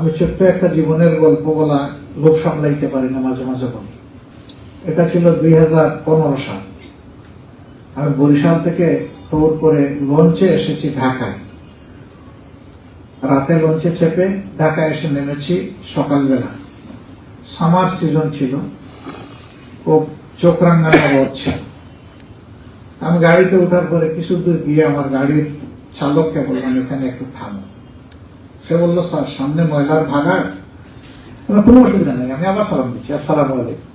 আমি ছোট্ট একটা জীবনের গল্প বলা লোভ সামলাইতে পারি না, মাঝে মাঝে বলি। এটা ছিল 2015 সাল। আমি বরিশাল থেকে ট্যুর করে লঞ্চে এসেছি ঢাকায়। রাতে লঞ্চে চেপে ঢাকায় এসে নেমেছি সকালবেলা। সামার সিজন ছিল, খুব চোখ রাঙানো রোদ ছিল। আমি গাড়িতে ওঠার পরে কিছু দূর গিয়ে আমার গাড়ির চালককে বললাম, এখানে একটু থামো। সে বললো, স্যার সামনে ময়লার ভাগাড়। কোনো অসুবিধা নেই, আমি আবার সালাম দিচ্ছি, আসসালামু আলাইকুম।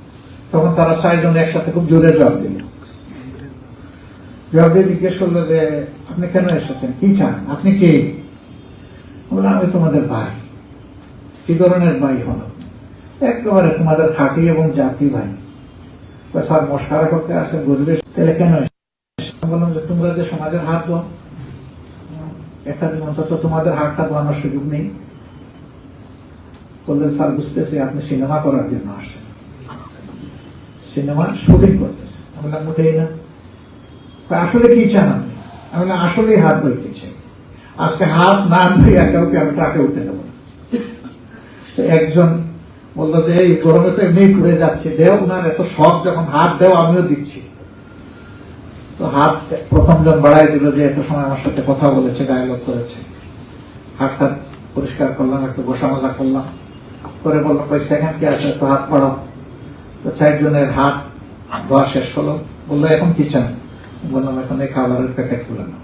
তখন তারা 4 জন একসাথে খুব জোরে জবাব দিল। জবাব দিয়ে জিজ্ঞেস করলো যে আপনি কেন এসেছেন, কি চান, আপনি কে? বললাম, আমি তোমাদের ভাই। কি ধরনের ভাই হলো? একেবারে তোমাদের খাঁটি এবং জাতি ভাই। স্যার মস্কারা করতে আসে, বলবে তাহলে কেন? বললাম যে তোমরা যে সমাজের হাত দাও, একটা দিন অন্তত তোমাদের হাতটা ধোয়ানোর সুযোগ নেই। বললেন, স্যার বুঝতেছি আপনি সিনেমা করার জন্য আসেন, সিনেমার শুটিং করতেছে। আমি বললাম, মোটেই না। আসলে কি চান আপনি? আমি বললাম, আসলেই হাত ধুইতে চাই। আজকে হাত না ধুইয়া কাউকে আমি ট্রাকে উঠতে দেবো না। একজন বললো যে এই গরমে তো এমনি পুড়ে যাচ্ছে, দেও। ওনার এত শখ, যখন হাত দেও আমিও দিচ্ছি। তো হাত প্রথম জন বাড়াই দিল, যে এত সময় আমার সাথে কথা বলেছে, ডায়ালগ করেছে। হাতটা পরিষ্কার করলাম, একটু বসা মজা করলাম, করে বললো কই সেকেন্ড কে আছে, একটু হাত বাড়াও। তো 4 জনের হাত ধোয়া শেষ হলো। বললো, এখন কি চান? বললাম, এখন এই খাবারের প্যাকেট গুলো না।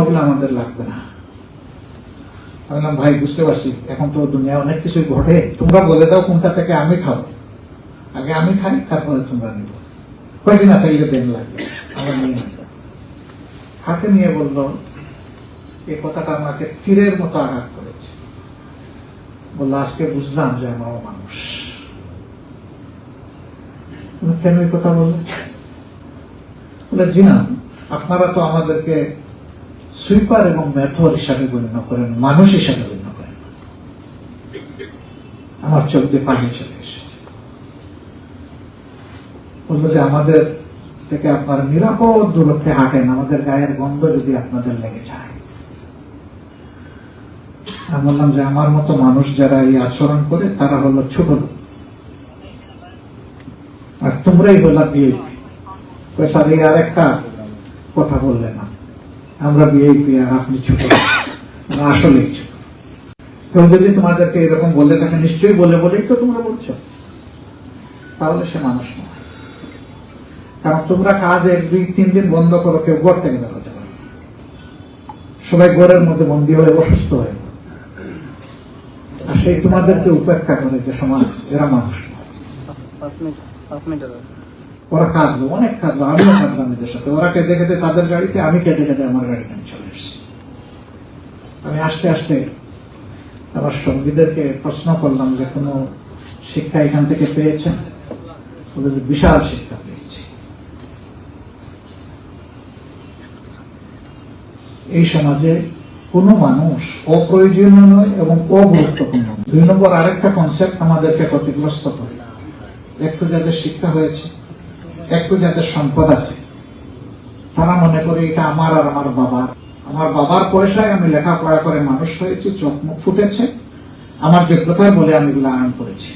ওগুলো আমাদের লাগবে না। আমি বললাম, ভাই বুঝতে পারছি, এখন তো দুনিয়া অনেক কিছু ঘটে, তোমরা বলে দাও কোনটা থেকে আমি খাবো। আগে আমি খাই, তারপরে তোমরা নিব। কয়দিন না খাইলে দেন লাগবে, আমার নিয়ে হাতে নিয়ে বললো, এই কথাটা আমাকে তীরের মতো আঘাত করেছে। বললো, আজকে বুঝলাম যে আমরাও মানুষ। কেন এই কথা বললেন? বলে, জি না, আপনারা তো আমাদেরকে সুইপার এবং মেথর হিসাবে গণ্য করেন, মানুষ হিসাবে গণ্য করেন। আমার চোখ দিয়ে পানি চলে এসেছে। বললো যে আমাদের থেকে আপনারা নিরাপদ দূরত্বে হাঁটেন, আমাদের গায়ের গন্ধ যদি আপনাদের লেগে যায়। আমি বললাম যে আমার মতো মানুষ যারা এই আচরণ করে তারা হলো ছোট লোক, আর তোমরাই বললা বিএপি। স্যার এই আর একটা কথা বললে না, আমরা বিএপি আর আপনি ছোট, আসলেই ছোট। কেউ যদি তোমাদেরকে এরকম বলে থাকে, নিশ্চয়ই বলে বলেই তো তোমরা বলছো, তাহলে সে মানুষ নয়। কারণ তোমরা কাজ 1-2-3 দিন বন্ধ করো, কেউ ঘর থেকে বেরোতে পারে, সবাই ঘরের মধ্যে বন্দী হয়ে অসুস্থ হয়ে, আর সেই তোমাদেরকে উপেক্ষা করে যে সমাজ, এরা মানুষ। ওরা কাঁদলো, অনেক কাঁদলো, আমিও কাঁদলাম এদের সাথে। ওরা কেঁদে কেঁদে তাদের গাড়িতে, আমি কেঁদে কেঁদে আমার গাড়িতে আমি চলে এসেছি। আমি আস্তে আস্তে আমার সঙ্গীদেরকে প্রশ্ন করলাম যে কোনো শিক্ষা এখান থেকে পেয়েছেন? বিশাল শিক্ষা পেয়েছি। এই সমাজে কোনো মানুষ অপ্রয়োজনীয় নয় এবং অগুরুত্বপূর্ণ। 2 নম্বর আরেকটা কনসেপ্ট আমাদেরকে ক্ষতিগ্রস্ত করে। একটু যাদের শিক্ষা হয়েছে, একটু যাদের সম্পদ আছে, তারা মনে করে এটা আমার আর আমার বাবার। আমার বাবার পয়সায় আমি লেখাপড়া করে মানুষ হয়েছি, চোখ মুখ ফুটেছে, আমার যোগ্যতার বলে আমি এগুলো আর্ন করেছি।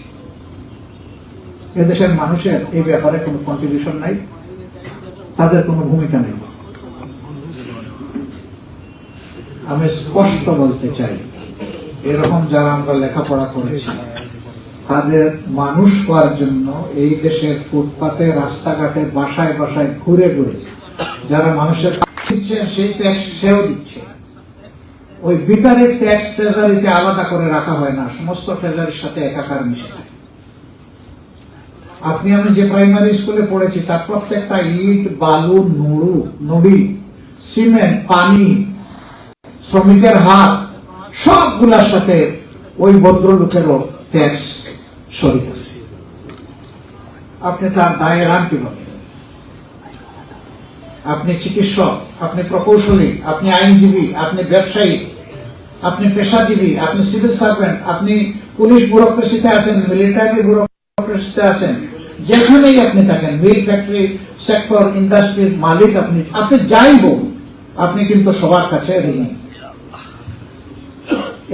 এদেশের মানুষের এই ব্যাপারে কোনো কন্ট্রিবিউশন নাই, তাদের কোনো ভূমিকা নেই। আমি স্পষ্ট বলতে চাই, এরকম যারা আমরা লেখাপড়া করেছি, তাদের মানুষ হওয়ার জন্য এই দেশের ফুটপাতে, রাস্তাঘাটে, বাসায় বাসায় ঘুরে ঘুরে যারা মানুষের দিচ্ছে, সেই ট্যাক্স সেও দিচ্ছে। ওই বিকারের ট্যাক্স ট্রেজারিতে আলাদা করে রাখা হয় না, সমস্ত ট্রেজারির সাথে একাকার মিশে যায়। আপনি আমি যে প্রাইমারি স্কুলে পড়েছি, তার প্রত্যেকটা ইট, বালু, নুড়ি, সিমেন্ট, পানি, শ্রমিকের হাত, সবগুলার সাথে ওই ভদ্রলোকেরও ট্যাক্স শরীক আছে। আপনি তার দায়ে রান কিভাবে? আপনি চিকিৎসক, আপনি প্রকৌশলী, আপনি আইনজীবী, আপনি ব্যবসায়ী, আপনি পেশাজীবী, আপনি সিভিল সার্ভেন্ট, আপনি পুলিশ ব্যুরোক্রেসিতে আছেন, মিলিটারি ব্যুরোক্রেসিতে আছেন, যেখানেই আপনি থাকেন, মিল ফ্যাক্টরি সেক্টর, ইন্ডাস্ট্রির মালিক, আপনি যাই হোক, আপনি কিন্তু সবার কাছে ঋণী।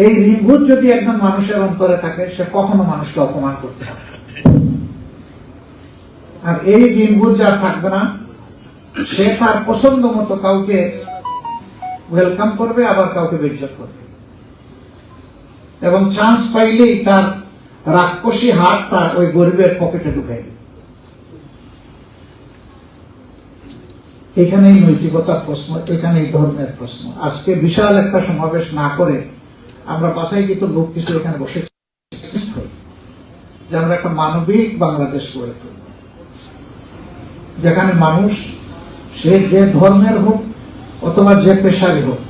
এই ঋণবোধ যদি একজন মানুষের অন্তরে থাকে, সে কখনো মানুষকে অপমান করতে পারে। আর এই ঋণবোধ যার থাকবে না, সে তার পছন্দ মতো কাউকে ওয়েলকাম করবে, আবার কাউকে বেইজ্জত করবে, এবং চান্স পাইলেই তার রাক্ষসী হাতটা ওই গরিবের পকেটে ঢুকাই দেবে। এখানেই নৈতিকতার প্রশ্ন, এখানেই ধর্মের প্রশ্ন। আজকে বিশাল একটা সমাবেশ না করে আমরা বাছাইকৃত লোক কিছু এখানে বসে যে আমরা একটা মানবিক বাংলাদেশ গড়ে তুলব, যেখানে মানুষ, সে যে ধর্মের হোক অথবা যে পেশারই হোক,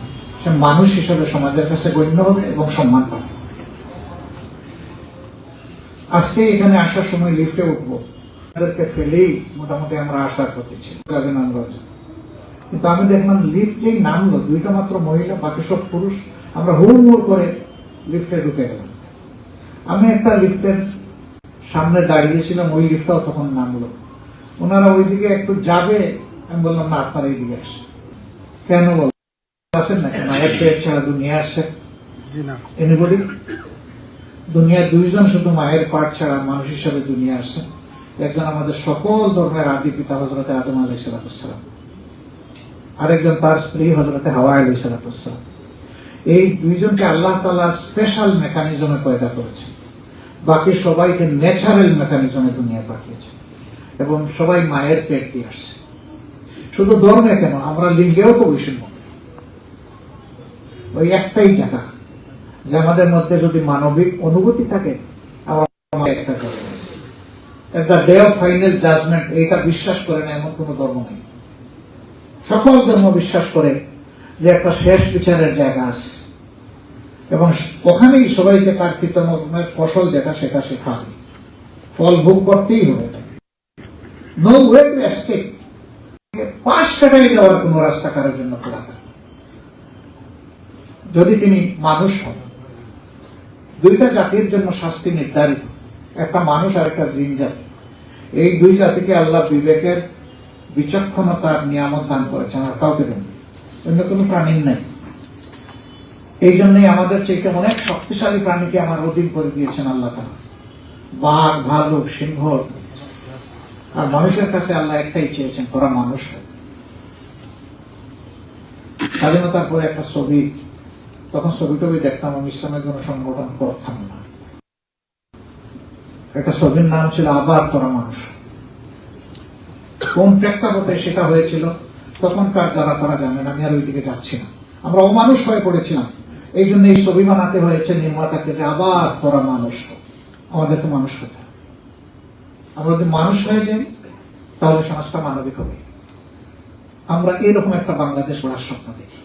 সে মানুষ হিসেবে সমাজের কাছে গণ্য হবে এবং সম্মান পাবে। আজকে এখানে আসার সময় লিফটে উঠবো, তাদেরকে ফেলেই মোটামুটি আমরা আসার প্রতি ছিল, কিন্তু আমি দেখলাম লিফট যেই নামলো, দুইটা মাত্র মহিলা, বাকি সব পুরুষ। আমরা হুড়মুড় করে লিফটে ঢুকে গেলাম। আমি একটা লিফটের সামনে দাঁড়িয়েছিলাম, ওই লিফটটাও তখন নামলো। ওনারা ওইদিকে একটু যাবে, আমি বললাম না, আপনারা এইদিকে আসে। কেন বল আসেন না, মায়ের পেট ছাড়া দুনিয়া আসে এনিবডি? দুনিয়ার দুইজন শুধু মায়ের পাট ছাড়া মানুষ হিসাবে দুনিয়া আসে। একজন আমাদের সকল ধর্মের আদি পিতা হযরত আদম আলাইহিস সালাম, আরেকজন তার স্ত্রী হযরত হাওয়া আলাইহিস সালাম। এই দুইজনকে আল্লাহ তাআলা স্পেশাল মেকানিজমে পয়দা করেছে, বাকি সবাইকে ন্যাচারাল মেকানিজমে দুনিয়া পাঠিয়েছে, এবং সবাই মায়ের পেট দিয়ে আসছে। শুধু ধর্মে কেন, আমরা লিঙ্গেও তো বৈষম্য। ওই একটাই জায়গা যে আমাদের মধ্যে যদি মানবিক অনুভূতি থাকে, আমার একটা the day of final judgment, এইটা বিশ্বাস করে না এমন কোন ধর্ম নেই। সকল ধর্ম বিশ্বাস করে যে একটা শেষ বিচারের জায়গা আছে, এবং ওখানেই সবাইকে তার কৃতকর্মের ফসল যেটা সেটা সে খাবে, ফল ভোগ করতেই হবে। নো ওয়ে টু এস্কেপ, পাশ কাটাই দেওয়ার কোন রাস্তা কারোর জন্য খোলা থাকে যদি তিনি মানুষ হন। দুইটা জাতির জন্য শাস্তি নির্ধারিত, একটা মানুষ আর একটা জিন জাতি। এই দুই জাতিকে আল্লাহ বিবেকের, বিচক্ষণতার নিয়ামত দান করেছেন, আর কাউকে দেন, অন্য কোনো প্রাণীর নাই। এই জন্যই আমাদের চাইতে অনেক শক্তিশালী প্রাণীকে আমার অধীন করে দিয়েছেন আল্লাহ তাআলা, বাঘ, ভালুক, সিংহ। আর মানুষের কাছে আল্লাহ একটাই চেয়েছেন, তোরা মানুষ হয়। স্বাধীনতার পরে একটা ছবি, তখন ছবি টবি দেখতাম, আমি ইসলামের কোন সংগঠন করতাম না। একটা ছবির নাম ছিল আবার তোরা মানুষ। কোন প্রেক্ষাপটে সেটা হয়েছিল তখনকার যারা তারা জানেন, আমি আর ওইদিকে যাচ্ছি না। আমরা অমানুষ হয়ে পড়েছিলাম, এই জন্য এই ছবি বানাতে হয়েছে নির্মাতাকে, যে আবার তোরা মানুষ। আমাদেরকে মানুষ হতে হবে। আমরা যদি মানুষ হয়ে যাই তাহলে সমাজটা মানবিক হবে। আমরা এরকম একটা বাংলাদেশ গড়ার স্বপ্ন দেখি।